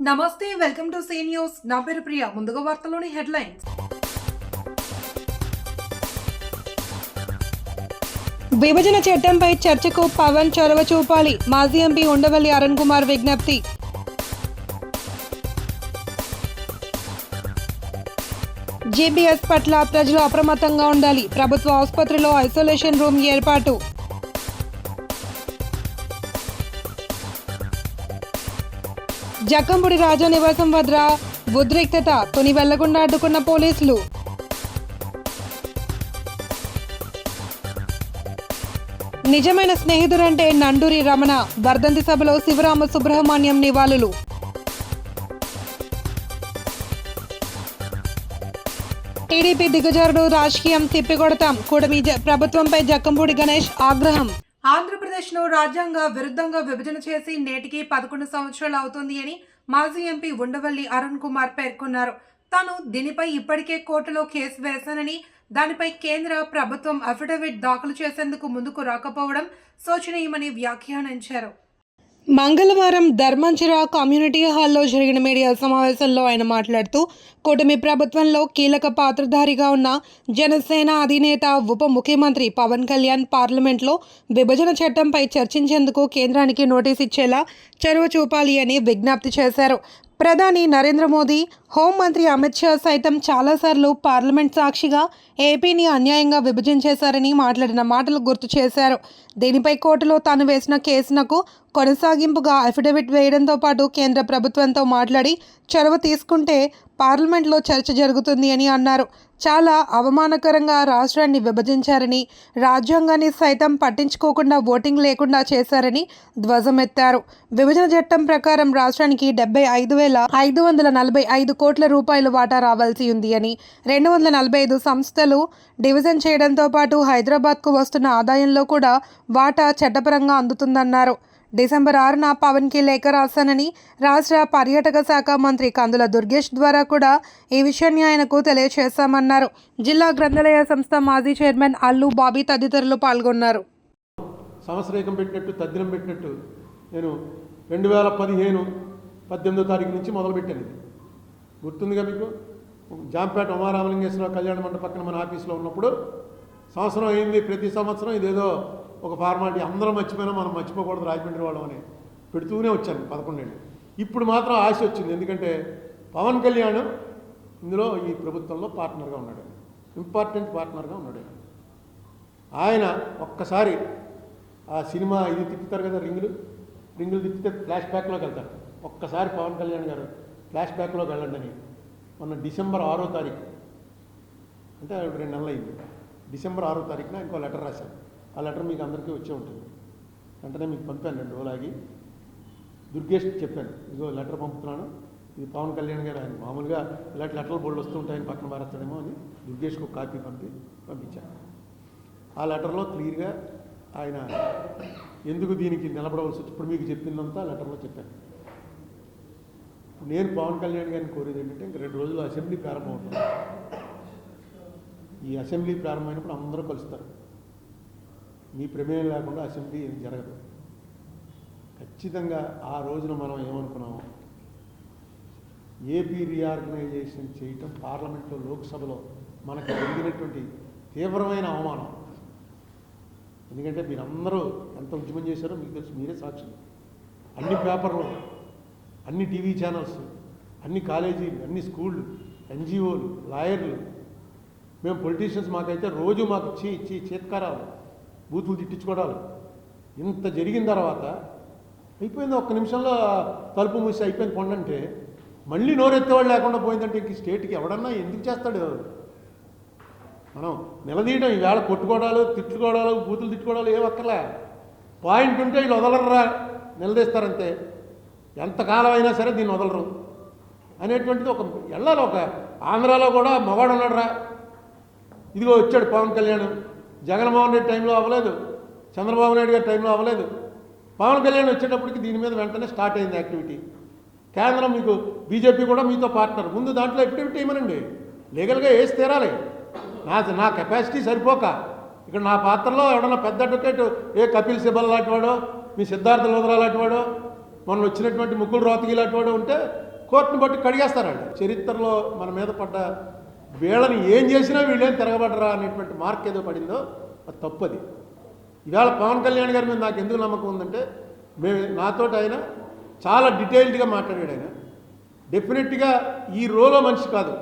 నమస్తే, welcome to see news. నా పేరు ప్రియా. ముందుగా వార్తలోని హెడ్లైన్స్. విభజన చట్టంపై చర్చకు పవన్ చొరవ చూపాలి. మాజీ ఎంపీ ఉండవల్లి అరుణ్ కుమార్ విజ్ఞప్తి. జీబీఎస్ పట్ల ప్రజలు అప్రమత్తంగా ఉండాలి. ప్రభుత్వ ఆసుపత్రిలో ఐసోలేషన్ రూమ్ ఏర్పాటు. జక్కంపూడి రాజా నివాసం వద్ద ఉద్రిక్తత. తుని వెళ్లకుండా అడ్డుకున్న పోలీసులు. నిజమైన స్నేహితుడంటే నండూరి రమణ. వర్ధంతి సభలో శివరామ సుబ్రహ్మణ్యం నివాళులు. టీడీపీ దిగజారుడు రాజకీయం తిప్పికొడతాం. కూటమి ప్రభుత్వంపై జక్కంపూడి గణేష్ ఆగ్రహం. ఆంధ్రప్రదేశ్ను రాజ్యాంగ విరుద్ధంగా విభజన చేసి నేటికి 11 సంవత్సరాలు అవుతుంది అని మాజీ ఎంపీ ఉండవల్లి అరుణ్ కుమార్ పేర్కొన్నారు. తాను దీనిపై ఇప్పటికే కోర్టులో కేసు వేశానని, దానిపై కేంద్ర ప్రభుత్వం అఫిడవిట్ దాఖలు చేసేందుకు ముందుకు రాకపోవడం శోచనీయమని వ్యాఖ్యానించారు. మంగళవారం ధర్మంచిర కమ్యూనిటీ హాల్లో జరిగిన మీడియా సమావేశంలో ఆయన మాట్లాడుతూ, కూటమి ప్రభుత్వంలో కీలక పాత్రధారిగా ఉన్న జనసేన అధినేత ఉప ముఖ్యమంత్రి పవన్ కళ్యాణ్ పార్లమెంట్లో విభజన చట్టంపై చర్చించేందుకు కేంద్రానికి నోటీస్ ఇచ్చేలా చొరవ చూపాలి అని విజ్ఞప్తి చేశారు. ప్రధాని నరేంద్ర మోదీ, హోంమంత్రి అమిత్ షా సైతం చాలాసార్లు పార్లమెంట్ సాక్షిగా ఏపీని అన్యాయంగా విభజించేశారని మాట్లాడిన మాటలు గుర్తు చేశారు. దీనిపై కోర్టులో తాను వేసిన కేసునకు కొనసాగింపుగా అఫిడవిట్ వేయడంతో పాటు కేంద్ర ప్రభుత్వంతో మాట్లాడి చొరవ తీసుకుంటే పార్లమెంట్లో చర్చ జరుగుతుంది అని అన్నారు. చాలా అవమానకరంగా రాష్ట్రాన్ని విభజించారని, రాజ్యాంగాన్ని సైతం పట్టించుకోకుండా ఓటింగ్ లేకుండా చేశారని ధ్వజమెత్తారు. విభజన చట్టం ప్రకారం రాష్ట్రానికి 75,545 కోట్ల రూపాయలు వాటా రావాల్సి ఉంది అని, 245 సంస్థలు డివిజన్ చేయడంతో పాటు హైదరాబాద్కు వస్తున్న ఆదాయంలో కూడా వాటా చట్టపరంగా అందుతుందన్నారు. డిసెంబర్ 6న పవన్కి లేఖ రాశానని, రాష్ట్ర పర్యాటక శాఖ మంత్రి కందుల దుర్గేష్ ద్వారా కూడా ఈ విషయాన్ని ఆయనకు తెలియజేశామన్నారు. జిల్లా గ్రంథాలయ సంస్థ మాజీ చైర్మన్ అల్లు బాబీ తదితరులు పాల్గొన్నారు. సంవత్సరం పెట్టినట్టు తద్దినం పెట్టినట్టు నేను 2015-18వ తారీఖు నుంచి మొదలుపెట్టాను. గుర్తుందిగా మీకు? జాంపేట ఉమారామలింగేశ్వర కళ్యాణ మండపం పక్కన మన ఆఫీస్లో ఉన్నప్పుడు సంవత్సరం అయింది. ప్రతి సంవత్సరం ఇదేదో ఒక ఫార్మాలిటీ, అందరం మర్చిపోయినా మనం మర్చిపోకూడదు రాజమండ్రి వాళ్ళం అని పెడుతూనే వచ్చాను 11 ఏళ్ళు. ఇప్పుడు మాత్రం ఆశ వచ్చింది. ఎందుకంటే పవన్ కళ్యాణ్ ఇందులో ఈ ప్రభుత్వంలో పార్ట్నర్గా ఉన్నాడు, ఇంపార్టెంట్ పార్ట్నర్గా ఉన్నాడు. ఆయన ఒక్కసారి ఆ సినిమా ఇది తిప్పుతారు కదా, రింగులు తిప్పితే ఫ్లాష్ బ్యాక్లోకి వెళ్తారు. ఒక్కసారి పవన్ కళ్యాణ్ గారు ఫ్లాష్ బ్యాక్లోకి వెళ్ళండి అని మొన్న డిసెంబర్ 6వ తారీఖు, అంటే 2 నెలలు అయింది, డిసెంబర్ 6వ తారీఖున ఇంకో లెటర్ రాశాను. ఆ లెటర్ మీకు అందరికీ వచ్చే ఉంటుంది. వెంటనే మీకు పంపాను. 2 రోజులు ఆగి దుర్గేష్ చెప్పాను, ఇదిగో లెటర్ పంపుతున్నాను, ఇది పవన్ కళ్యాణ్ గారు. ఆయన మామూలుగా ఇలాంటి లెటర్లు బోర్డు వస్తూ ఉంటాయని పక్కన మారేస్తాడేమో అని దుర్గేష్కి ఒక కాపీ పంపించాను. ఆ లెటర్లో క్లియర్గా ఆయన ఎందుకు దీనికి నిలబడవలసి వచ్చి ఇప్పుడు మీకు చెప్పిందంతా లెటర్లో చెప్పాను. నేను పవన్ కళ్యాణ్ గారిని కోరేది ఏంటంటే, ఇంక 2 రోజులు అసెంబ్లీ ప్రారంభమవుతుంది. ఈ అసెంబ్లీ ప్రారంభమైనప్పుడు అందరూ కలుస్తారు. మీ ప్రమేయం లేకుండా అసెంబ్లీ ఏం జరగదు. ఖచ్చితంగా ఆ రోజున మనం ఏమనుకున్నాము, ఏపీ రీఆర్గనైజేషన్ చేయటం పార్లమెంట్లో, లోక్సభలో మనకు జరిగినటువంటి తీవ్రమైన అవమానం. ఎందుకంటే మీరందరూ ఎంత ఉద్యమం చేశారో మీకు తెలుసు, మీరే సాక్షులు. అన్ని పేపర్లు, అన్ని టీవీ ఛానల్స్, అన్ని కాలేజీలు, అన్ని స్కూళ్ళు, ఎన్జిఓలు, లాయర్లు, మేము పొలిటీషియన్స్, మాకైతే రోజు మాకు చీత్కారాలు, బూతులు తిట్టించుకోవడాలు. ఇంత జరిగిన తర్వాత అయిపోయింది, ఒక్క నిమిషంలో తలుపు మూసి అయిపోయింది కొండంటే మళ్ళీ నోరెత్తేవాళ్ళు లేకుండా పోయిందంటే ఇంక స్టేట్కి ఎవడన్నా ఎందుకు చేస్తాడు? మనం నిలదీయడం, ఈవేళ కొట్టుకోవడాలు, తిట్టుకోవడాలు, బూతులు తిట్టుకోవడాలు ఏం అక్కర్లే. పాయింట్ ఉంటే వీళ్ళు వదలరా, నిలదీస్తారంతే. ఎంతకాలం అయినా సరే దీన్ని వదలరు అనేటువంటిది ఒక వెళ్ళాలి. ఒక ఆంధ్రాలో కూడా మగాడు ఉన్నాడురా, ఇదిగో వచ్చాడు పవన్ కళ్యాణ్. జగన్మోహన్ రెడ్డి టైంలో అవ్వలేదు, చంద్రబాబు నాయుడు గారి టైంలో అవ్వలేదు. పవన్ కళ్యాణ్ వచ్చేటప్పటికి దీని మీద వెంటనే స్టార్ట్ అయింది యాక్టివిటీ. కేంద్రం మీకు బీజేపీ కూడా మీతో పార్ట్నర్. ముందు దాంట్లో యాక్టివిటీ ఏమనండి, లీగల్గా వేసి తీరాలి. నా కెపాసిటీ సరిపోక ఇక్కడ నా పాత్రలో ఎవడన్నా పెద్ద అడ్వకేట్, ఏ కపిల్ సిబల్ లాంటి వాడో, మీ సిద్ధార్థ లోదరా లాంటి వాడో, మొన్న వచ్చినటువంటి ముకుల్ రోహత్గి లాంటి వాడో ఉంటే కోర్టును బట్టి కడిగేస్తారండి. చరిత్రలో మన మీద పడ్డ వీళ్ళని ఏం చేసినా వీళ్ళేం తిరగబడరా అనేటువంటి మార్క్ ఏదో పడిందో అది తప్పది. ఇవాళ పవన్ కళ్యాణ్ గారి మీద నాకు ఎందుకు నమ్మకం ఉందంటే నాతోటి ఆయన చాలా డీటెయిల్డ్గా మాట్లాడాడు. ఆయన డెఫినెట్గా ఈ రోలో మనిషి కాదు,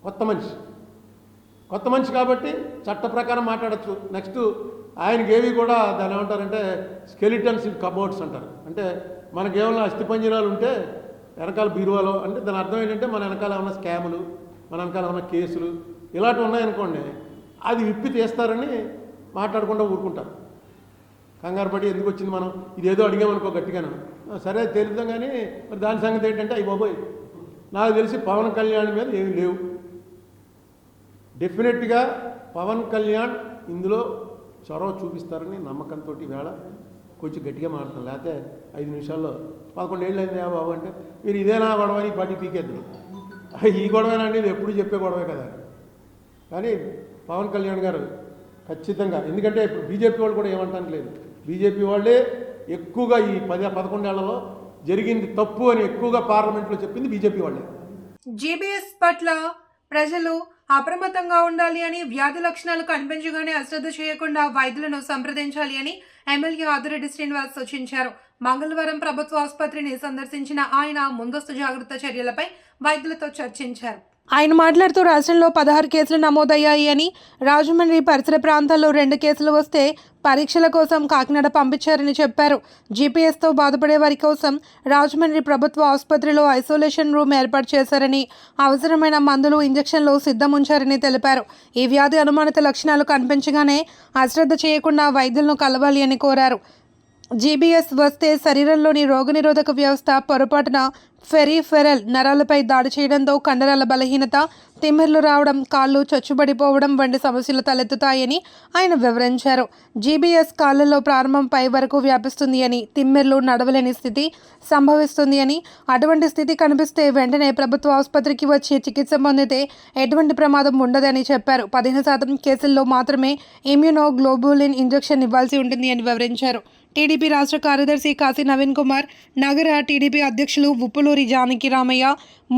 కొత్త మనిషి కాబట్టి చట్ట ప్రకారం మాట్లాడచ్చు. నెక్స్ట్ ఆయనకి ఏవి కూడా దాని ఏమంటారంటే స్కెలిటన్స్ ఇన్ కబోర్డ్స్ అంటారు. అంటే మనకేమైనా అస్థిపంజరాలు ఉంటే వెనకాల బీరువాలో, అంటే దాని అర్థం ఏంటంటే మన వెనకాల ఏమైనా స్కాములు, మన వెనకాల ఏమైనా కేసులు ఇలాంటివి ఉన్నాయనుకోండి, అది విప్పి తీస్తారని మాట్లాడకుండా ఊరుకుంటారు. కంగారు పడి ఎందుకు వచ్చింది మనం ఇదేదో అడిగామనుకో గట్టిగాను, సరే తెలుద్దాం. కానీ మరి దాని సంగతి ఏంటంటే అయ్యి బాబోయ్, నాకు తెలిసి పవన్ కళ్యాణ్ మీద ఏమి లేవు. డెఫినెట్గా పవన్ కళ్యాణ్ ఇందులో చొరవ చూపిస్తారని నమ్మకంతో వేళ కొంచెం గట్టిగా మాట్లాడతాం. లేకపోతే 5 నిమిషాల్లో 11 ఏళ్ళు అయింది బాబు అంటే మీరు ఇదేనా గొడవ అని పార్టీ పీకేద్దరు. ఈ గొడవేనండి, ఇది ఎప్పుడు చెప్పే గొడవే కదా. కానీ పవన్ కళ్యాణ్ గారు ఖచ్చితంగా, ఎందుకంటే ఇప్పుడు బీజేపీ వాళ్ళు కూడా ఏమంటానికి లేదు, బీజేపీ వాళ్ళే ఎక్కువగా ఈ 10-11 ఏళ్లలో జరిగింది తప్పు అని ఎక్కువగా పార్లమెంట్లో చెప్పింది బీజేపీ వాళ్ళే. జీబీఎస్ పట్ల ప్రజలు అప్రమత్తంగా ఉండాలి అని, వ్యాధి లక్షణాలు కనిపించగానే అశ్రద్ధ చేయకుండా వైద్యులను సంప్రదించాలి అని ఎమ్మెల్యే ఆదిరెడ్డి శ్రీనివాస్ సూచించారు. మంగళవారం ప్రభుత్వ ఆసుపత్రిని సందర్శించిన ఆయన ముందస్తు జాగ్రత్త చర్యలపై వైద్యులతో చర్చించారు. ఆయన మాట్లాడుతూ రాష్ట్రంలో 16 కేసులు నమోదయ్యాయి అని, రాజమండ్రి పరిసర ప్రాంతాల్లో 2 కేసులు వస్తే పరీక్షల కోసం కాకినాడ పంపించారని చెప్పారు. జీపీఎస్తో బాధపడే వారి కోసం రాజమండ్రి ప్రభుత్వ ఆసుపత్రిలో ఐసోలేషన్ రూమ్ ఏర్పాటు చేశారని, అవసరమైన మందులు, ఇంజెక్షన్లు సిద్ధం ఉంచారని తెలిపారు. ఈ వ్యాధి అనుమానిత లక్షణాలు కనిపించగానే అశ్రద్ధ చేయకుండా వైద్యులను కలవాలి అని కోరారు. జీబీఎస్ వస్తే శరీరంలోని రోగనిరోధక వ్యవస్థ పొరపాటున ఫెరిఫెరల్ నరాలపై దాడి చేయడంతో కండరాల బలహీనత, తిమ్మిర్లు రావడం, కాళ్ళు చచ్చుబడిపోవడం వంటి సమస్యలు తలెత్తుతాయని ఆయన వివరించారు. జీబీఎస్ కాళ్ళలో ప్రారంభం పై వరకు వ్యాపిస్తుంది అని, తిమ్మిర్లు, నడవలేని స్థితి సంభవిస్తుంది అని, అటువంటి స్థితి కనిపిస్తే వెంటనే ప్రభుత్వ ఆసుపత్రికి వచ్చి చికిత్స పొందితే ఎటువంటి ప్రమాదం ఉండదని చెప్పారు. 15% కేసుల్లో మాత్రమే ఇమ్యూనోగ్లోబులిన్ ఇంజెక్షన్ ఇవ్వాల్సి ఉంటుంది అని వివరించారు. టీడీపీ రాష్ట్ర కార్యదర్శి కాశీ నవీన్ కుమార్, నగర టీడీపీ అధ్యక్షులు ఉప్పులూరి జానకి రామయ్య,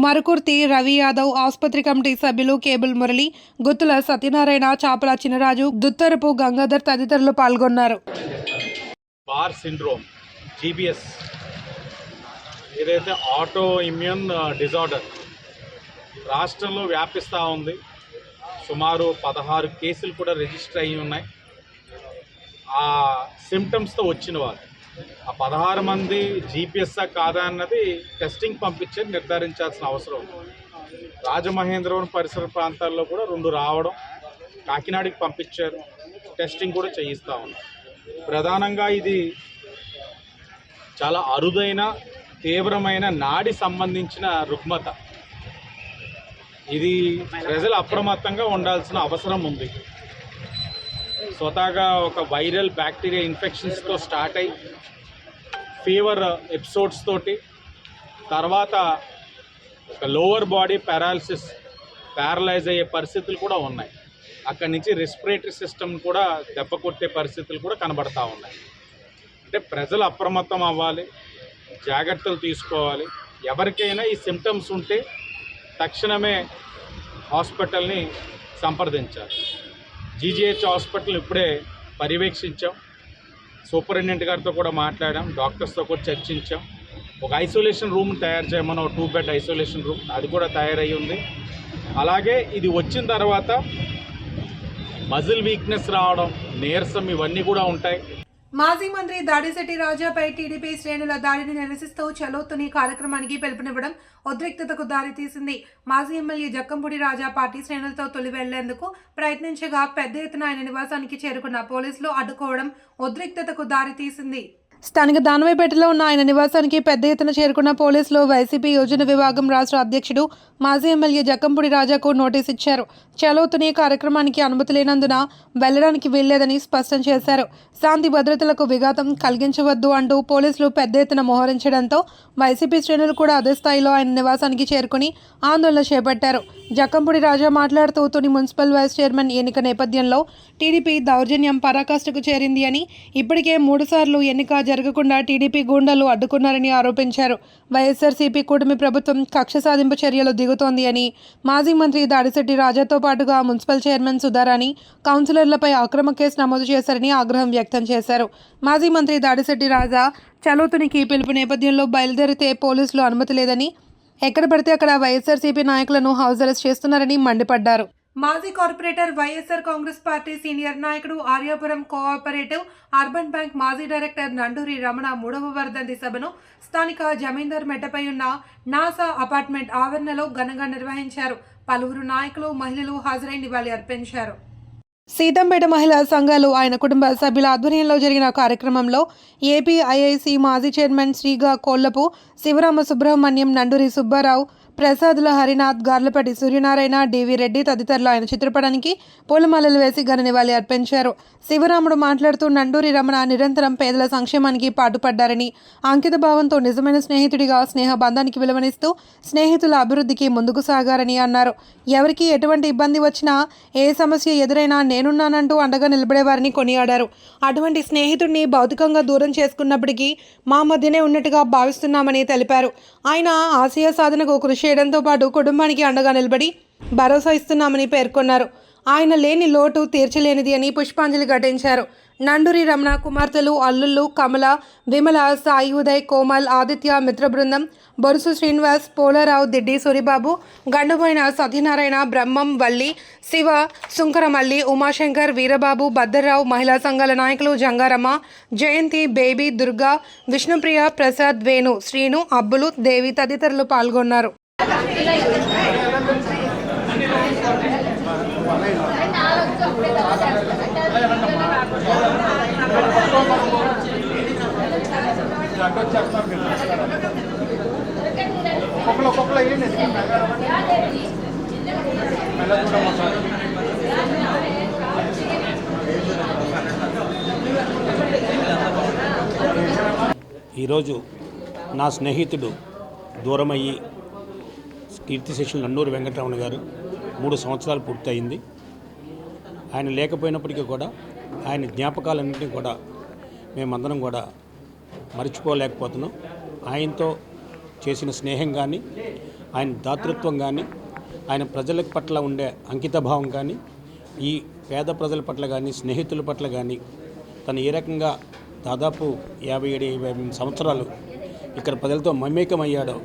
మరుకుర్తి రవి యాదవ్, ఆసుపత్రి కమిటీ సభ్యులు కేబుల్ మురళి, గుత్తుల సత్యనారాయణ, చాపల చినరాజు, దుత్తరపు గంగాధర్ తదితరులు పాల్గొన్నారు. బార్ సిండ్రోమ్, జీబీఎస్ ఏదైతే ఆటో ఇమ్యూన్ డిజార్డర్ రాష్ట్రంలో వ్యాపిస్తూ ఉంది. సుమారు 16 కేసులు కూడా రిజిస్టర్ అయ్యి ఉన్నాయి. ఆ సిమ్టమ్స్తో వచ్చిన వారు ఆ 16 మంది జీపీఎస్ఆ కాదా అన్నది టెస్టింగ్ పంపించి నిర్ధారించాల్సిన అవసరం ఉంది. రాజమహేంద్రవరం పరిసర ప్రాంతాల్లో కూడా 2 రావడం, కాకినాడకి పంపించారు, టెస్టింగ్ కూడా చేయిస్తూ ఉన్నారు. ప్రధానంగా ఇది చాలా అరుదైన, తీవ్రమైన నాడి సంబంధించిన రుగ్మత. ఇది ప్రజలు అప్రమత్తంగా ఉండాల్సిన అవసరం ఉంది. స్వతహాగా ఒక వైరల్ బ్యాక్టీరియా ఇన్ఫెక్షన్స్తో స్టార్ట్ అయ్యి ఫీవర్ ఎపిసోడ్స్ తోటి, తర్వాత ఒక లోవర్ బాడీ ప్యారలైజ్ అయ్యే పరిస్థితులు కూడా ఉన్నాయి. అక్కడి నుంచి రెస్పిరేటరీ సిస్టమ్ కూడా దెబ్బ కొట్టే పరిస్థితులు కూడా కనబడతా ఉన్నాయి. అంటే ప్రజలు అప్రమత్తం అవ్వాలి, జాగ్రత్తలు తీసుకోవాలి. ఎవరికైనా ఈ సిమ్టమ్స్ ఉంటే తక్షణమే హాస్పిటల్ని సంప్రదించాలి. జీజీహెచ్ హాస్పిటల్ ఇప్పుడే పర్యవేక్షించాం, సూపరింటెండెంట్ గారితో కూడా మాట్లాడాం, డాక్టర్స్తో కూడా చర్చించాం. ఒక ఐసోలేషన్ రూమ్ తయారు చేయమని, ఒక 2 బెడ్ ఐసోలేషన్ రూమ్, అది కూడా తయారయ్యి ఉంది. అలాగే ఇది వచ్చిన తర్వాత మజిల్ వీక్నెస్ రావడం, నీరసం, ఇవన్నీ కూడా ఉంటాయి. మాజీ మంత్రి దాడిశెట్టి రాజాపై టీడీపీ శ్రేణుల దాడిని నిరసిస్తూ చలో తుని కార్యక్రమానికి పిలుపునివ్వడం ఉద్రిక్తతకు దారితీసింది. మాజీ ఎమ్మెల్యే జక్కంపూడి రాజా పార్టీ శ్రేణులతో తొలి వెళ్లేందుకు ప్రయత్నించగా పెద్ద ఎత్తున ఆయన నివాసానికి చేరుకున్న పోలీసులు అడ్డుకోవడం ఉద్రిక్తతకు దారితీసింది. స్థానిక దానవేపేటలో ఉన్న ఆయన నివాసానికి పెద్ద ఎత్తున చేరుకున్న పోలీసులు వైసీపీ యోజన విభాగం రాష్ట్ర అధ్యక్షుడు మాజీ ఎమ్మెల్యే జక్కంపూడి రాజాకు నోటీస్ ఇచ్చారు. చలో తుని కార్యక్రమానికి అనుమతి లేనందున వెళ్లడానికి వీల్లేదని స్పష్టం చేశారు. శాంతి భద్రతలకు విఘాతం కలిగించవద్దు అంటూ పోలీసులు పెద్ద ఎత్తున మోహరించడంతో వైసీపీ శ్రేణులు కూడా అదే స్థాయిలో ఆయన నివాసానికి చేరుకుని ఆందోళన చేపట్టారు. జక్కంపూడి రాజా మాట్లాడుతూ తుని మున్సిపల్ వైస్ చైర్మన్ ఎన్నిక నేపథ్యంలో టీడీపీ దౌర్జన్యం పరాకాష్ఠకు చేరింది అని, ఇప్పటికే 3 సార్లు ఎన్నిక జరగకుండా టీడీపీ గూండాలు అడ్డుకున్నారని ఆరోపించారు. వైఎస్ఆర్సీపీ కూటమి ప్రభుత్వం కక్ష సాధింపు చర్యలు దిగుతోంది అని, మాజీ మంత్రి దాడిశెట్టి రాజాతో పాటుగా మున్సిపల్ చైర్మన్ సుధారాణి, కౌన్సిలర్లపై అక్రమ కేసు నమోదు చేశారని ఆగ్రహం వ్యక్తం చేశారు. మాజీ మంత్రి దాడిశెట్టి రాజా చలోతునికి పిలుపు నేపథ్యంలో బయలుదేరితే పోలీసులు అనుమతి లేదని, ఎక్కడ పడితే అక్కడ వైఎస్ఆర్సీపీ నాయకులను హౌస్ అరెస్ట్ చేస్తున్నారని మండిపడ్డారు. మాజీ corporator, YSR Congress party senior నాయకుడు, ఆర్యాపురం కోఆపరేటివ్ అర్బన్ బ్యాంక్ మాజీ డైరెక్టర్ నండూరి రమణ 3వ వర్ధంతి సభను స్థానిక జమీందార్ మెట్టపై ఉన్న నాసా అపార్ట్మెంట్ ఆవరణలో ఘనంగా నిర్వహించారు. పలువురు నాయకులు, మహిళలు హాజరై నివాళి అర్పించారు. సీతంపేట మహిళా సంఘాలు, ఆయన కుటుంబ సభ్యుల ఆధ్వర్యంలో జరిగిన కార్యక్రమంలో ఏపీఐఐసి మాజీ చైర్మన్ శ్రీగా కోళ్లపు శివరామ సుబ్రహ్మణ్యం, నండూరి సుబ్బారావు, ప్రసాదుల హరినాథ్, గార్లపటి సూర్యనారాయణ, డివి రెడ్డి తదితరులు ఆయన చిత్రపటానికి పూలమాలలు వేసి ఘన నివాళి అర్పించారు. శివరాముడు మాట్లాడుతూ నండూరి రమణ నిరంతరం పేదల సంక్షేమానికి పాటుపడ్డారని, అంకిత భావంతో నిజమైన స్నేహితుడిగా స్నేహ బంధానికి విలువనిస్తూ స్నేహితుల అభివృద్ధికి ముందుకు సాగారని అన్నారు. ఎవరికి ఎటువంటి ఇబ్బంది వచ్చినా, ఏ సమస్య ఎదురైనా నేనున్నానంటూ అండగా నిలబడేవారని కొనియాడారు. అటువంటి స్నేహితుడిని భౌతికంగా దూరం చేసుకున్నప్పటికీ మా మధ్యనే ఉన్నట్టుగా భావిస్తున్నామని తెలిపారు. ఆయన ఆశయ సాధనకు కృషి చేయడంతో పాటు కుటుంబానికి అండగా నిలబడి భరోసా ఇస్తున్నామని పేర్కొన్నారు. ఆయన లేని లోటు తీర్చలేనిది అని పుష్పాంజలి ఘటించారు. నండూరి రమణ కుమార్తెలు, అల్లుళ్ళు కమల, విమల, సాయి ఉదయ్, కోమల్, ఆదిత్య, మిత్ర బృందం, బొరుసు శ్రీనివాస్, పోలారావు, దిడ్డి సూరిబాబు, గండుబోయిన సత్యనారాయణ, బ్రహ్మం, వల్లి, శివ, సుంకరమల్లి, ఉమాశంకర్, వీరబాబు, భద్రరావు, మహిళా సంఘాల నాయకులు జంగారమ్మ, జయంతి, బేబీ, దుర్గా, విష్ణుప్రియ, ప్రసాద్, వేణు, శ్రీను, అబ్బులు, దేవి తదితరులు పాల్గొన్నారు. ఈరోజు నా స్నేహితుడు దూరమయ్యి కీర్తిశేషులు నండూరి వెంకటరమణ గారు 3 సంవత్సరాలు పూర్తయింది. ఆయన లేకపోయినప్పటికీ కూడా ఆయన జ్ఞాపకాలన్నింటినీ కూడా మేమందరం కూడా మర్చిపోలేకపోతున్నాం. ఆయనతో చేసిన స్నేహం కానీ, ఆయన దాతృత్వం కానీ, ఆయన ప్రజల పట్ల ఉండే అంకితభావం కానీ, ఈ పేద ప్రజల పట్ల కానీ, స్నేహితుల పట్ల కానీ తను ఏ రకంగా దాదాపు 57-58 సంవత్సరాలు ఇక్కడ ప్రజలతో మమేకమయ్యాడో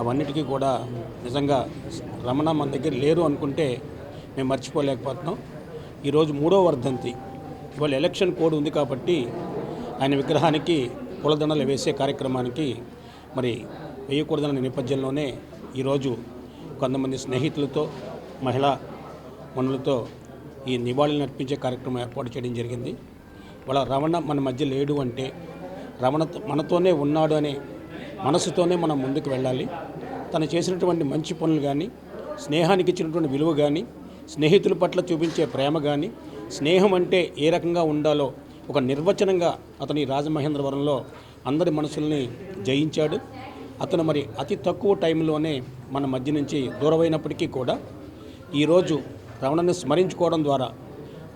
అవన్నిటికీ కూడా నిజంగా రమణ మన దగ్గర లేరు అనుకుంటే మేము మర్చిపోలేకపోతున్నాం. ఈరోజు 3వ వర్ధంతి. ఇవాళ ఎలక్షన్ కోడ్ ఉంది కాబట్టి ఆయన విగ్రహానికి పూలదండలు వేసే కార్యక్రమానికి మరి వేయకూడదన్న నేపథ్యంలోనే ఈరోజు కొంతమంది స్నేహితులతో, మహిళా మనులతో ఈ నివాళులను అర్పించే కార్యక్రమం ఏర్పాటు చేయడం జరిగింది. వాళ్ళ రమణ మన మధ్య లేడు అంటే, రమణ మనతోనే ఉన్నాడు అనే మనసుతోనే మనం ముందుకు వెళ్ళాలి. తను చేసినటువంటి మంచి పనులు కానీ, స్నేహానికి ఇచ్చినటువంటి విలువ కానీ, స్నేహితుల పట్ల చూపించే ప్రేమ కానీ, స్నేహం అంటే ఏ రకంగా ఉండాలో ఒక నిర్వచనంగా అతని రాజమహేంద్రవరంలో అందరి మనసుల్ని జయించాడు. అతను మరి అతి తక్కువ టైంలోనే మన మధ్య నుంచి దూరమైనప్పటికీ కూడా ఈరోజు రమణని స్మరించుకోవడం ద్వారా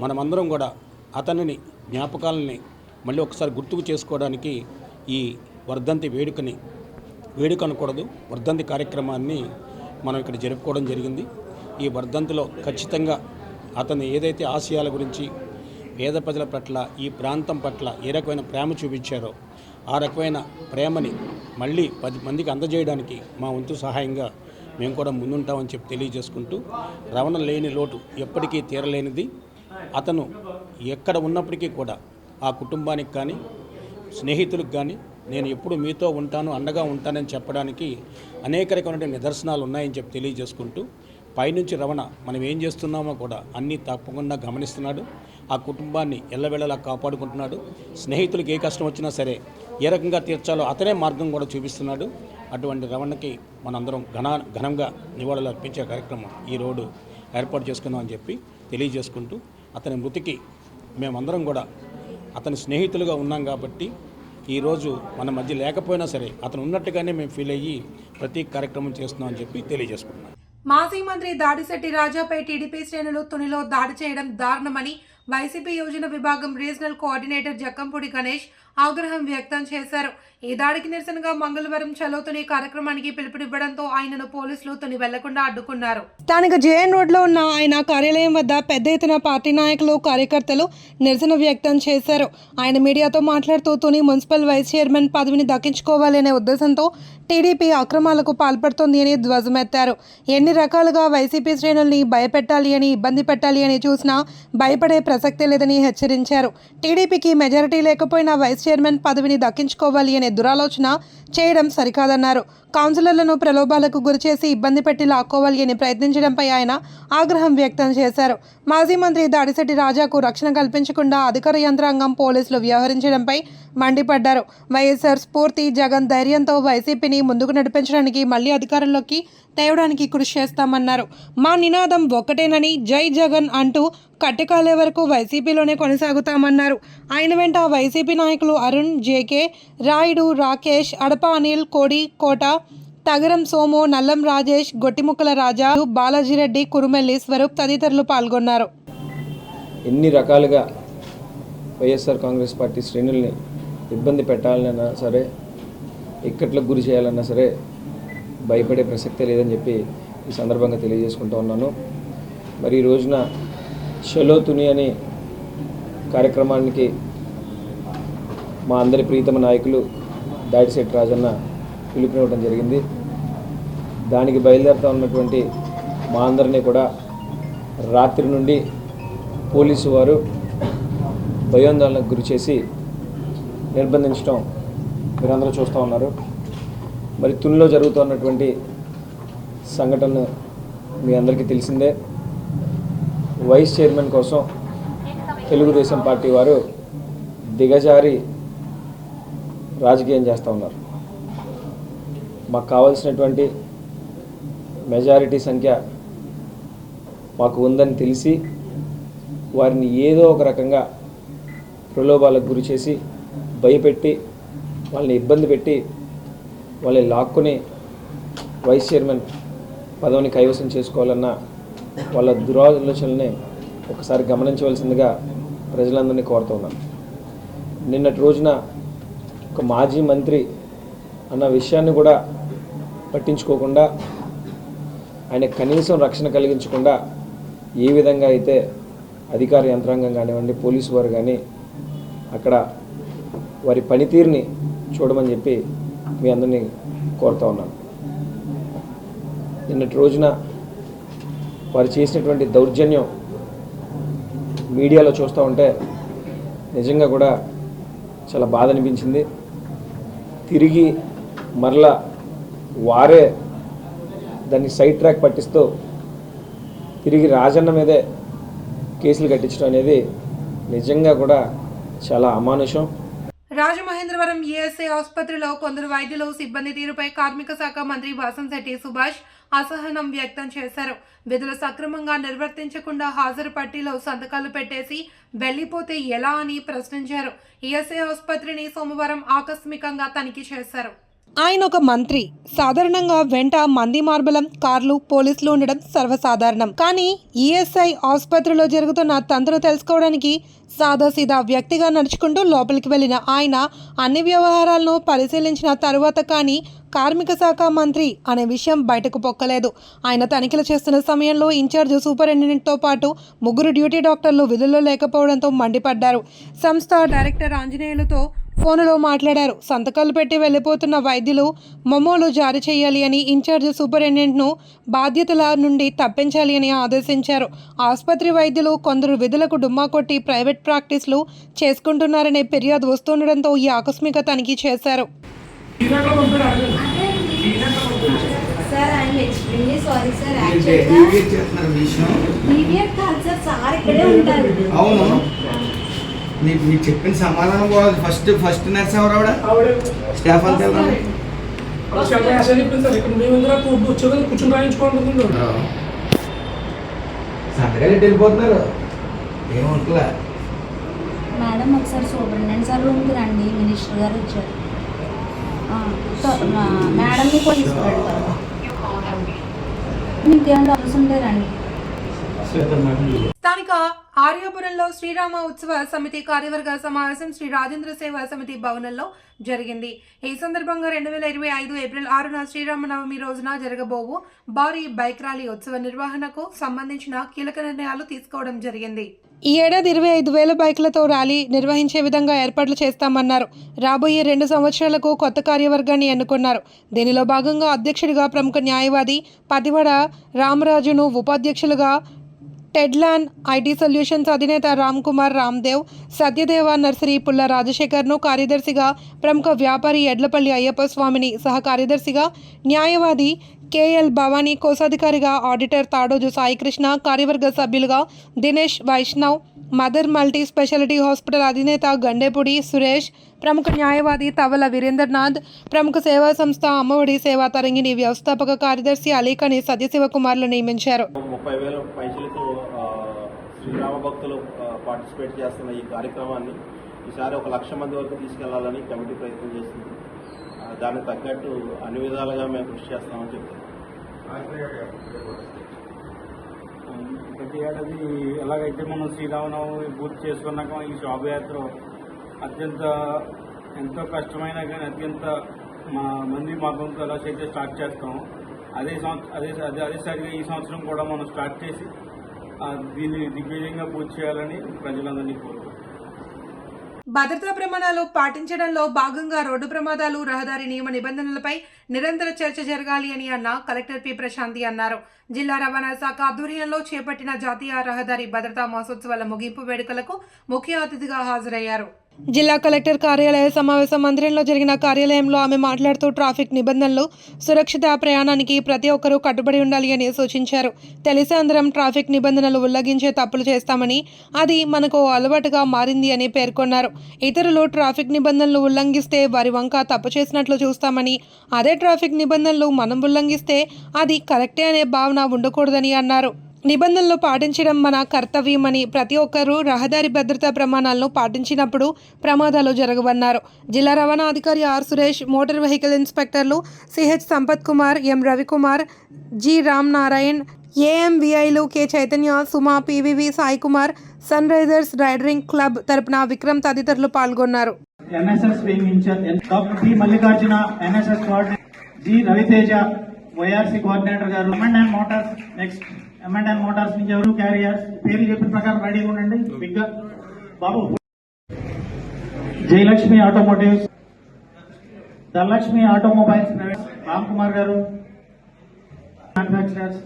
మనమందరం కూడా అతనిని జ్ఞాపకాలని మళ్ళీ ఒకసారి గుర్తుకు చేసుకోవడానికి ఈ వర్ధంతి వేడుక అనకూడదు, వర్ధంతి కార్యక్రమాన్ని మనం ఇక్కడ జరుపుకోవడం జరిగింది. ఈ వర్ధంతిలో ఖచ్చితంగా అతను ఏదైతే ఆశయాల గురించి, పేద ప్రజల పట్ల, ఈ ప్రాంతం పట్ల ఏ రకమైన ప్రేమ చూపించారో ఆ రకమైన ప్రేమని మళ్ళీ 10 మందికి అందజేయడానికి మా వంతు సహాయంగా మేము కూడా ముందుంటామని చెప్పి తెలియజేసుకుంటూ, రమణ లేని లోటు ఎప్పటికీ తీరలేనిది. అతను ఎక్కడ ఉన్నప్పటికీ కూడా ఆ కుటుంబానికి కానీ, స్నేహితులకు కానీ నేను ఎప్పుడు మీతో ఉంటాను, అండగా ఉంటానని చెప్పడానికి అనేక రకమైన నిదర్శనాలు ఉన్నాయని చెప్పి తెలియజేసుకుంటూ, పైనుంచి రమణ మనం ఏం చేస్తున్నామో కూడా అన్నీ తప్పకుండా గమనిస్తున్నాడు. ఆ కుటుంబాన్ని ఎల్లవేళలా కాపాడుకుంటున్నాడు. స్నేహితులకు ఏ కష్టం వచ్చినా సరే ఏ రకంగా తీర్చాలో అతనే మార్గం కూడా చూపిస్తున్నాడు. అటువంటి రమణకి మనందరం ఘనంగా నివాళులు అర్పించే కార్యక్రమం ఈ రోడ్డు ఏర్పాటు చేసుకున్నామని చెప్పి తెలియజేసుకుంటూ, అతని మృతికి మేమందరం కూడా అతని స్నేహితులుగా ఉన్నాం కాబట్టి ఈరోజు మన మధ్య లేకపోయినా సరే అతను ఉన్నట్టుగానే మేము ఫీల్ అయ్యి ప్రతి కార్యక్రమం చేస్తున్నామని చెప్పి తెలియజేసుకుంటున్నాం. మాజీ మంత్రి దాడిశెట్టి రాజాపై టీడీపీ శ్రేణులు తునిలో దాడి చేయడం దారుణమని వైసీపీ యోజన విభాగం రీజనల్ కోఆర్డినేటర్ జక్కంపూడి గణేష్ ఆగ్రహం వ్యక్తం చేశారు. ఈ దాడికి నిరసనగా మంగళవారం చలో తుని కార్యక్రమానికి పిలుపునివ్వడంతో ఆయనను పోలీసులు తుని వెళ్లకుండా అడ్డుకున్నారు. స్థానిక జేఎన్ రోడ్ లో ఉన్న ఆయన కార్యాలయం వద్ద పెద్ద ఎత్తున పార్టీ నాయకులు, కార్యకర్తలు నిరసన వ్యక్తం చేశారు. ఆయన మీడియాతో మాట్లాడుతూ తుని మున్సిపల్ వైస్ చైర్మన్ పదవిని దక్కించుకోవాలనే ఉద్దేశంతో టీడీపీ అక్రమాలకు పాల్పడుతోంది అని ధ్వజమెత్తారు. ఎన్ని రకాలుగా వైసీపీ శ్రేణుల్ని భయపెట్టాలి అని, ఇబ్బంది పెట్టాలి అని చూసినా భయపడే ప్రసక్తే లేదని హెచ్చరించారు. టీడీపీకి మెజారిటీ లేకపోయినా వైస్ చైర్మన్ పదవిని దక్కించుకోవాలి అనే దురాలోచన చేయడం సరికాదన్నారు. కౌన్సిలర్లను ప్రలోభాలకు గురిచేసి ఇబ్బంది పెట్టి లాక్కోవాలి అని ప్రయత్నించడంపై ఆయన ఆగ్రహం వ్యక్తం చేశారు. మాజీ మంత్రి దాడిశెట్టి రాజాకు రక్షణ కల్పించకుండా అధికార యంత్రాంగం, పోలీసులు వ్యవహరించడంపై మండిపడ్డారు. వైఎస్ఆర్ స్ఫూర్తి, జగన్ ధైర్యంతో వైసీపీని ముందుకు నడిపించడానికి మళ్లీ అధికారంలోకి తేవడానికి కృషి చేస్తామన్నారు. మా నినాదం ఒక్కటేనని, జై జగన్ అంటూ కట్టెకాలే వరకు వైసీపీలోనే కొనసాగుతామన్నారు. ఆయన వెంట వైసీపీ నాయకులు అరుణ్, జేకే, రాయుడు, రాకేష్, అడప అనిల్, కోడి, కోట, తగరం సోము, నల్లం రాజేష్, గొట్టిముక్కల రాజా, బాలాజీరెడ్డి, కురుమెల్లి, స్వరూప్ తదితరులు పాల్గొన్నారు. ఎన్ని రకాలుగా వైఎస్ఆర్ కాంగ్రెస్ పార్టీ శ్రేణుల్ని ఇబ్బంది పెట్టాలన్నా సరే, ఇక్కట్లకు గురి చేయాలన్నా సరే భయపడే ప్రసక్తే లేదని చెప్పి ఈ సందర్భంగా తెలియజేసుకుంటూ ఉన్నాను. మరి ఈ రోజున చలో తుని అనే కార్యక్రమానికి మా అందరి ప్రీతమ నాయకులు దాడిశెట్టి రాజన్న పిలుపునివ్వడం జరిగింది. దానికి బయలుదేరుతూ ఉన్నటువంటి మా అందరినీ కూడా రాత్రి నుండి పోలీసు వారు భయోందోళనకు గురి చేసి నిర్బంధించడం మీరందరూ చూస్తూ ఉన్నారు. మరి తునిలో జరుగుతున్నటువంటి సంఘటన మీ అందరికీ తెలిసిందే. వైస్ చైర్మన్ కోసం తెలుగుదేశం పార్టీ వారు దిగజారి రాజకీయం చేస్తూ ఉన్నారు. మాకు కావాల్సినటువంటి మెజారిటీ సంఖ్య మాకు ఉందని తెలిసి వారిని ఏదో ఒక రకంగా ప్రలోభాలకు గురి చేసి భయపెట్టి వాళ్ళని ఇబ్బంది పెట్టి వాళ్ళని లాక్కుని వైస్ చైర్మన్ పదవిని కైవసం చేసుకోవాలన్న వాళ్ళ దురాలోచనల్ని ఒకసారి గమనించవలసిందిగా ప్రజలందరినీ కోరుతున్నాను. నిన్నటి రోజున ఒక మాజీ మంత్రి అన్న విషయాన్ని కూడా పట్టించుకోకుండా, ఆయన కనీసం రక్షణ కలిగించకుండా ఏ విధంగా అయితే అధికార యంత్రాంగం కానివ్వండి, పోలీసు వారు కానీ అక్కడ వారి పనితీరుని చూడమని చెప్పి మీ అందరినీ కోరుతూ ఉన్నాను. నిన్నటి రోజున వారు చేసినటువంటి దౌర్జన్యం మీడియాలో చూస్తూ ఉంటే నిజంగా కూడా చాలా బాధ అనిపించింది. తిరిగి మరలా వారే దాన్ని సైడ్ ట్రాక్ పట్టిస్తూ తిరిగి రాజన్న మీదే కేసులు కట్టించడం అనేది నిజంగా కూడా చాలా అమానుషం. రాజమహేంద్రవరం ఈఎస్ఐ ఆసుపత్రిలో కొందరు వైద్యులు, సిబ్బంది తీరుపై కార్మిక శాఖ మంత్రి వాసంశెట్టి సుభాష్ అసహనం వ్యక్తం చేశారు. విధులు సక్రమంగా నిర్వర్తించకుండా హాజరు పట్టీలో సంతకాలు పెట్టేసి వెళ్లిపోతే ఎలా అని ప్రశ్నించారు. ఈఎస్ఐ ఆసుపత్రిని సోమవారం ఆకస్మికంగా తనిఖీ చేశారు. ఆయన ఒక మంత్రి. సాధారణంగా వెంట మంది మార్బలం, కార్లు, పోలీసులు ఉండడం సర్వసాధారణం. కానీ ఈఎస్ఐ ఆసుపత్రిలో జరుగుతున్న తంతును తెలుసుకోవడానికి సాదాసీదా వ్యక్తిగా నడుచుకుంటూ లోపలికి వెళ్లిన ఆయన అన్ని వ్యవహారాలను పరిశీలించిన తరువాత కానీ కార్మిక శాఖ మంత్రి అనే విషయం బయటకు పొక్కలేదు. ఆయన తనిఖీలు చేస్తున్న సమయంలో ఇన్ఛార్జ్ సూపరింటెండెంట్తో పాటు 3 డ్యూటీ డాక్టర్లు విధుల్లో లేకపోవడంతో మండిపడ్డారు. సంస్థ డైరెక్టర్ ఆంజనేయులతో ఫోనులో మాట్లాడారు. సంతకాలు పెట్టి వెళ్లిపోతున్న వైద్యులు మెమోలు జారీ చేయాలి అని, ఇన్ఛార్జ్ సూపరింటెండెంట్ను బాధ్యతల నుండి తప్పించాలి అని ఆదేశించారు. ఆసుపత్రి వైద్యులు కొందరు విధులకు డుమ్మా కొట్టి ప్రైవేట్ ప్రాక్టీస్లు చేసుకుంటున్నారనే ఫిర్యాదు వస్తుండడంతో ఈ ఆకస్మిక తనిఖీ చేశారు. అవును, నీకు చెప్పిన సమాధానం బాగుంది. ఫస్ట్ నర్స్ ఎవరు? స్టాఫ్ అంతా సంతకాలు వెళ్ళిపోతున్నారు. ఏమంటలే మేడం, ఒకసారి సూపరింటెండెంట్ సార్ రూమ్కి రండి, మినిస్టర్ గారు వచ్చారు. మేడంని కూడా తీసుకురండి. మీకు ఏమైనా డబ్బులు ఉంటే రండి. స్థానిక ఆర్యాపురంలో శ్రీరామ ఉత్సవ సమితి కార్యవర్గ సమావేశం శ్రీ రాజేంద్ర సేవా సమితి భవనంలో జరిగింది. ఈ సందర్భంగా 2025 ఏప్రిల్ 6న శ్రీరామనవమి రోజున జరగబోవు భారీ బైక్ ర్యాలీ ఉత్సవ నిర్వహణకు సంబంధించిన కీలక నిర్ణయాలు తీసుకోవడం జరిగింది. ఈ ఏడాది 25,000 బైకులతో ర్యాలీ నిర్వహించే విధంగా ఏర్పాట్లు చేస్తామన్నారు. రాబోయే 2 సంవత్సరాలకు కొత్త కార్యవర్గాన్ని ఎన్నుకున్నారు. దీనిలో భాగంగా అధ్యక్షుడిగా ప్రముఖ న్యాయవాది పతివడ రామరాజును, ఉపాధ్యక్షులుగా టెడ్లాన్ ఐటీ సొల్యూషన్స్ అధినేత రామ్ కుమార్ రామ్దేవ్, సత్యదేవ నర్సరీ పుల్ల రాజశేఖర్ను, కార్యదర్శిగా ప్రముఖ వ్యాపారి ఎడ్లపల్లి అయ్యప్ప స్వామిని, సహ కార్యదర్శిగా న్యాయవాది కేఎల్ భవానీ, కోశాధికారిగా ఆడిటర్ తాడోజు సాయికృష్ణ, కార్యవర్గ సభ్యులుగా Dinesh Vaishnav, mother multi speciality hospital అధినేత గండేపూడి సురేష్, ప్రముఖ న్యాయవాది తవల వీరేంద్రనాథ్, ప్రముఖ సేవా సంస్థ అమ్మఒడి సేవా తరంగిణి వ్యవస్థాపక కార్యదర్శి అలీఖని సత్యశివకుమార్లు నియమించారు. 30,000 పైసలతో శ్రీరామ భక్తులు పార్టిసిపేట్ చేస్తున్న ఈ కార్యక్రమాన్ని ఈసారి 1,00,000 మంది వరకు తీసుకెళ్లాలని కమిటీ ప్రయత్నం చేస్తుంది. దానికి తగ్గట్టు అన్ని విధాలుగా మేము కృషి చేస్తామని చెప్తున్నాం. ప్రతి ఏడాది ఎలాగైతే మనం శ్రీరామనవమి పూర్తి చేసుకున్నాక ఈ శోభయాత్ర ఎంతో కష్టమైనా కానీ అత్యంత మంది మార్గంతో ఎలా అయితే స్టార్ట్ చేస్తాం అదేసారిగా ఈ సంవత్సరం కూడా మనం స్టార్ట్ చేసి దీన్ని దిగ్విజయంగా పూర్తి చేయాలని ప్రజలందరినీ కోరుకుంటున్నాం. భద్రతా ప్రమాణాలు పాటించడంలో భాగంగా రోడ్డు ప్రమాదాలు, రహదారి నియమ నిబంధనలపై నిరంతర చర్చ జరగాలి అని అన్న కలెక్టర్ పి ప్రశాంతి అన్నారు. జిల్లా రవాణా శాఖ ఆధ్వర్యంలో చేపట్టిన జాతీయ రహదారి భద్రతా మాసోత్సవాల ముగింపు వేడుకలకు ముఖ్య అతిథిగా హాజరయ్యారు. జిల్లా కలెక్టర్ కార్యాలయ సమావేశ మందిరంలో జరిగిన కార్యాలయంలో ఆమె మాట్లాడుతూ ట్రాఫిక్ నిబంధనలు, సురక్షిత ప్రయాణానికి ప్రతి ఒక్కరూ కట్టుబడి ఉండాలి అని సూచించారు. తెలిసి అందరం ట్రాఫిక్ నిబంధనలు ఉల్లంఘించే తప్పులు చేస్తామని, అది మనకు అలవాటుగా మారింది అని పేర్కొన్నారు. ఇతరులు ట్రాఫిక్ నిబంధనలు ఉల్లంఘిస్తే వారి వంక తప్పు చేసినట్లు చూస్తామని, అదే ట్రాఫిక్ నిబంధనలు మనం ఉల్లంఘిస్తే అది కరెక్టే అనే భావన ఉండకూడదని అన్నారు. నిబంధనలు పాటించడం మన కర్తవ్యమని, ప్రతి ఒక్కరూ రహదారి భద్రతా ప్రమాణాలను పాటించినప్పుడు ప్రమాదాలు జరగవన్నారు. జిల్లా రవాణా అధికారి ఆర్ సురేష్, మోటార్ వెహికల్ ఇన్స్పెక్టర్లు CH Sampath Kumar, M Ravikumar, G Ram Narayan, ఏఎంవిఐలు K Chaitanya, Suma, PVV Sai Kumar, Sunrisers riding club తరపున విక్రమ్ తదితరులు పాల్గొన్నారు. NSS wing incharge doctor P Mallikarjuna, NSS coordinator G Raviteja, YRC coordinator గారు, M&N Motors. Next M&N Motors నుంచి ఎవరు క్యారియర్స్ పేర్లు చెప్పిన ప్రకారం రెడీగా ఉండండి. బిగ్గా బాబు. Jayalakshmi automotives, Dhanalakshmi automobiles private, Ram Kumar గారు, మ్యానుఫ్యాక్చరర్స్.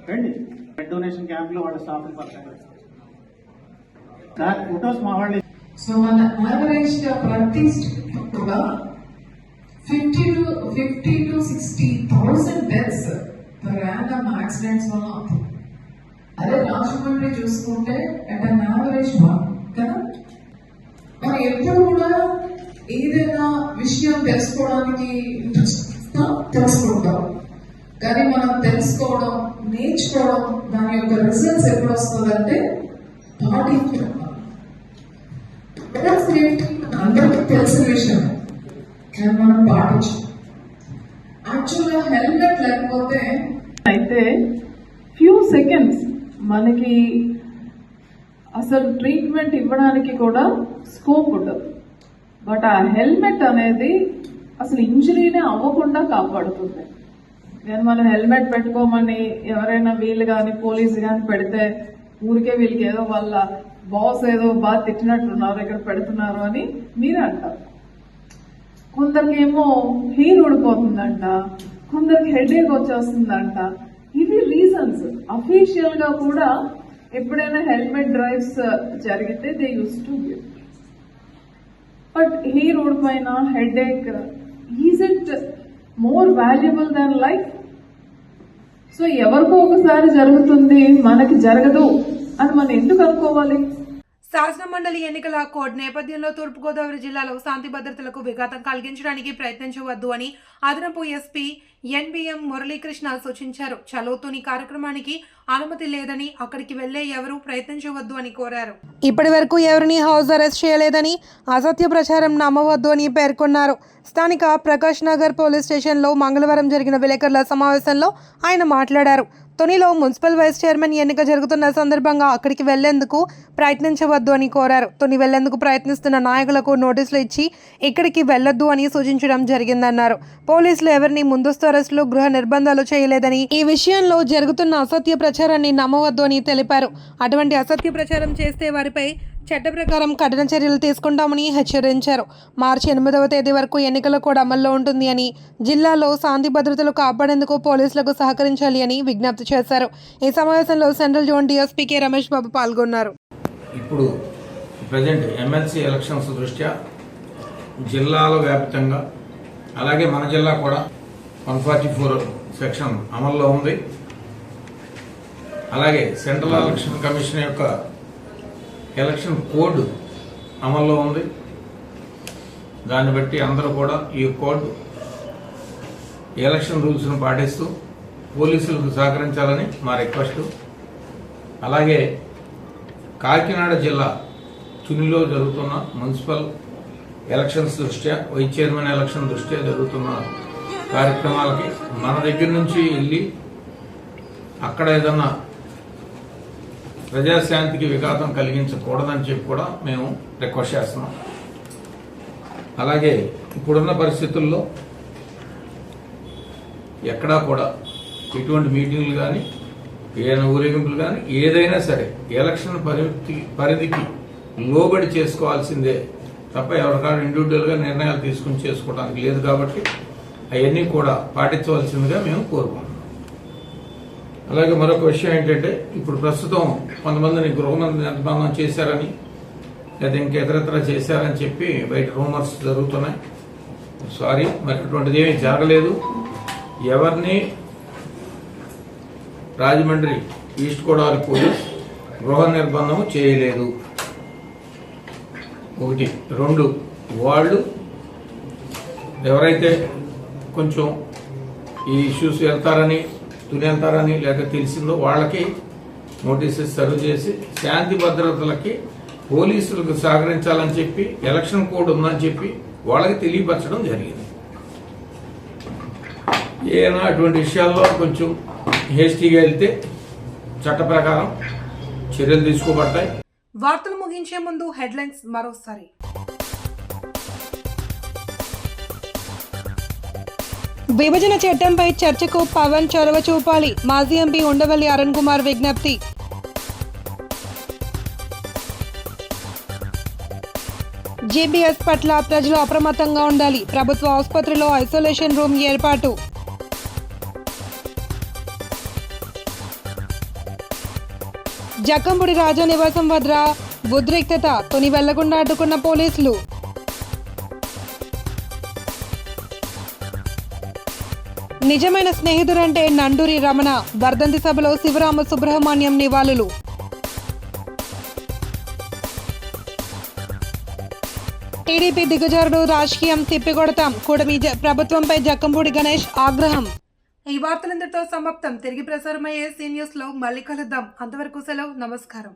రండి బ్లడ్ డొనేషన్ క్యాంప్ లో వాళ్ళ స్టాఫ్ సార్ ఫోటోస్ మా వాళ్ళు. సో మన యావరేజ్ గా ప్రతి కూడా 50 to 60,000 deaths per annum accidents వల్ల అవుతుంది. అదే రాజమండ్రి చూసుకుంటే అట్ అన్ యావరేజ్ 1 కదా. మనం ఎప్పుడు కూడా ఏదైనా విషయం తెలుసుకోవడానికి తెలుసుకుంటాం, కానీ మనం తెలుసుకోవడం, నేర్చుకోవడం, దాని యొక్క రిజల్ట్స్ ఎప్పుడు వస్తుందంటే పాటించడం. అందరికీ తెలిసిన విషయం కానీ మనం పాటించం. యాక్చువల్గా హెల్మెట్ లేకపోతే అయితే ఫ్యూ సెకండ్స్ మనకి అసలు ట్రీట్మెంట్ ఇవ్వడానికి కూడా స్కోప్ ఉండదు. బట్ ఆ హెల్మెట్ అనేది అసలు ఇంజరీనే అవ్వకుండా కాపాడుతుంది. నేను మనం హెల్మెట్ పెట్టుకోమని ఎవరైనా వీళ్ళు కానీ పోలీసు కానీ పెడితే ఊరికే వీళ్ళకి ఏదో వాళ్ళ బాస్ ఏదో బాగా తిట్టినట్టున్నారు, ఇక్కడ పెడుతున్నారు అని మీరే అంటారు. కొందరికి ఏమో హెయిర్ ఊడిపోతుందంట, కొందరికి హెడేక్ వచ్చేస్తుందంట. ఇవి రీజన్స్. అఫీషియల్ గా కూడా ఎప్పుడైనా హెల్మెట్ డ్రైవ్స్ జరిగితే they use to give. But hair ఊడిపోయిన headache, is it more valuable than life? So ఎవరికో ఒకసారి జరుగుతుంది, మనకి జరగదు అని మనం ఎందుకు అనుకోవాలి? శాసనమండలి ఎన్నికల కోడ్ నేపథ్యంలో తూర్పుగోదావరి జిల్లాలో శాంతి భద్రతలకు విఘాతం కలిగించడానికి ప్రయత్నించవద్దు అని అదనపు ఎస్పీ ఎన్బిఎం మురళీకృష్ణ సూచించారు. చలోతుని కార్యక్రమానికి అనుమతి లేదని, అక్కడికి వెళ్లే ఎవరూ ప్రయత్నించవద్దు అని కోరారు. ఇప్పటి వరకు ఎవరిని హౌస్ అరెస్ట్ చేయలేదని, అసత్య ప్రచారం నమ్మవద్దు అని పేర్కొన్నారు. స్థానిక ప్రకాష్ నగర్ పోలీస్ స్టేషన్లో మంగళవారం జరిగిన విలేకరుల సమావేశంలో ఆయన మాట్లాడారు. తునిలో మున్సిపల్ వైస్ చైర్మన్ ఎన్నిక జరుగుతున్న సందర్భంగా అక్కడికి వెళ్లేందుకు ప్రయత్నించవద్దు అని కోరారు. తుని వెళ్లేందుకు ప్రయత్నిస్తున్న నాయకులకు నోటీసులు ఇచ్చి ఇక్కడికి వెళ్లొద్దు అని సూచించడం జరిగిందన్నారు. పోలీసులు ఎవరిని ముందస్తు అరెస్టులు, గృహ నిర్బంధాలు చేయలేదని, ఈ విషయంలో జరుగుతున్న అసత్య ప్రచారాన్ని నమ్మవద్దు అని తెలిపారు. అటువంటి అసత్య ప్రచారం చేస్తే వారిపై చట్ట ప్రకారం కఠిన చర్యలు తీసుకుంటామని హెచ్చరించారు. మార్చి 8వ తేదీ వరకు ఎన్నికల కోడ్ అమల్లో ఉంటుంది అని, జిల్లాలో శాంతి భద్రతలు కాపాడేందుకు పోలీసులకు సహకరించాలి అని విజ్ఞప్తి చేశారు. ఈ సమావేశంలో central zone DSP K Ramesh Babu పాల్గొన్నారు. ఇప్పుడు ప్రజెంట్ ఎమ్మెల్సీ ఎలక్షన్స్ దృష్ట్యా జిల్లాల వ్యాప్తంగా, అలాగే మన జిల్లా కూడా 144 సెక్షన్ అమల్లో ఉంది. అలాగే సెంట్రల్ ఎలక్షన్ కమిషన్ యొక్క ఎలక్షన్ కోడ్ అమల్లో ఉంది. దాన్ని బట్టి అందరూ కూడా ఈ కోడ్ ఎలక్షన్ రూల్స్ను పాటిస్తూ పోలీసులకు సహకరించాలని మా రిక్వెస్ట్. అలాగే కాకినాడ జిల్లా తునిలో జరుగుతున్న మున్సిపల్ ఎలక్షన్స్ దృష్ట్యా, వైస్ చైర్మన్ ఎలక్షన్ దృష్ట్యా జరుగుతున్న కార్యక్రమాలకి మన దగ్గర నుంచి వెళ్ళి అక్కడ ఏదన్నా ప్రజాశాంతికి విఘాతం కలిగించకూడదని చెప్పి కూడా మేము రిక్వెస్ట్ చేస్తున్నాం. అలాగే ఇప్పుడున్న పరిస్థితుల్లో ఎక్కడా కూడా ఎటువంటి మీటింగ్లు కానీ, ఏదైనా ఊరేగింపులు కానీ, ఏదైనా సరే ఎలక్షన్ పరిధికి లోబడి చేసుకోవాల్సిందే తప్ప ఎవరికాడ ఇండివిజువల్గా నిర్ణయాలు తీసుకుని చేసుకోవడానికి లేదు. కాబట్టి అవన్నీ కూడా పాటించవలసిందిగా మేము కోరుకుంటున్నాం. అలాగే మరొక విషయం ఏంటంటే, ఇప్పుడు ప్రస్తుతం కొంతమందిని గృహ నిర్బంధం చేశారని, లేదా ఇంకేతరత్ర చేశారని చెప్పి బయట రూమర్స్ జరుగుతున్నాయి. సారీ, మరి అటువంటిది ఏమీ జరగలేదు. ఎవరిని రాజమండ్రి ఈస్ట్ గోదావరి పోలీస్ గృహ నిర్బంధం చేయలేదు. 1, 2 వాళ్ళు ఎవరైతే కొంచెం ఈ ఇష్యూస్ వెళ్తారని, తుని వెళ్తారని లేక తెలిసిందో వాళ్ళకి నోటీసెస్ సర్వ్ చేసి శాంతి భద్రతలకి పోలీసులకు సహకరించాలని చెప్పి, ఎలక్షన్ కోడ్ ఉందని చెప్పి వాళ్ళకి తెలియపరచడం జరిగింది. ఏదైనా అటువంటి విషయాల్లో కొంచెం హేస్టీగా వెళ్తే చట్ట ప్రకారం చర్యలు తీసుకోబడతాయి. వార్తలు ముగించే ముందు హెడ్లైన్స్ మరోసారి. విభజన చట్టంపై చర్చకు పవన్ చొరవ చూపాలి. మాజీ ఎంపీ ఉండవల్లి అరుణ్ కుమార్ విజ్ఞప్తి. జీబీఎస్ పట్ల ప్రజలు అప్రమత్తంగా ఉండాలి. ప్రభుత్వ ఆసుపత్రిలో ఐసోలేషన్ రూమ్ ఏర్పాటు. జక్కంపూడి రాజా నివాసం వద్ద ఉద్రిక్తత, తుని వెళ్లకుండా అడ్డుకున్న పోలీసులు. నిజమైన స్నేహితుడంటే నండూరి రమణ, వర్ధంతి సభలో శివరామ సుబ్రహ్మణ్యం నివాళులు. టీడీపీ దిగజారుడు, రాజకీయం తిప్పికొడతాం, కూటమి ప్రభుత్వంపై జక్కంపూడి గణేష్ ఆగ్రహం. ఈ వార్తలందరితో సమాప్తం. తిరిగి ప్రసారమయ్యే సీ న్యూస్ లో మళ్ళీ కలుద్దాం. అంతవరకు సెలవు, నమస్కారం.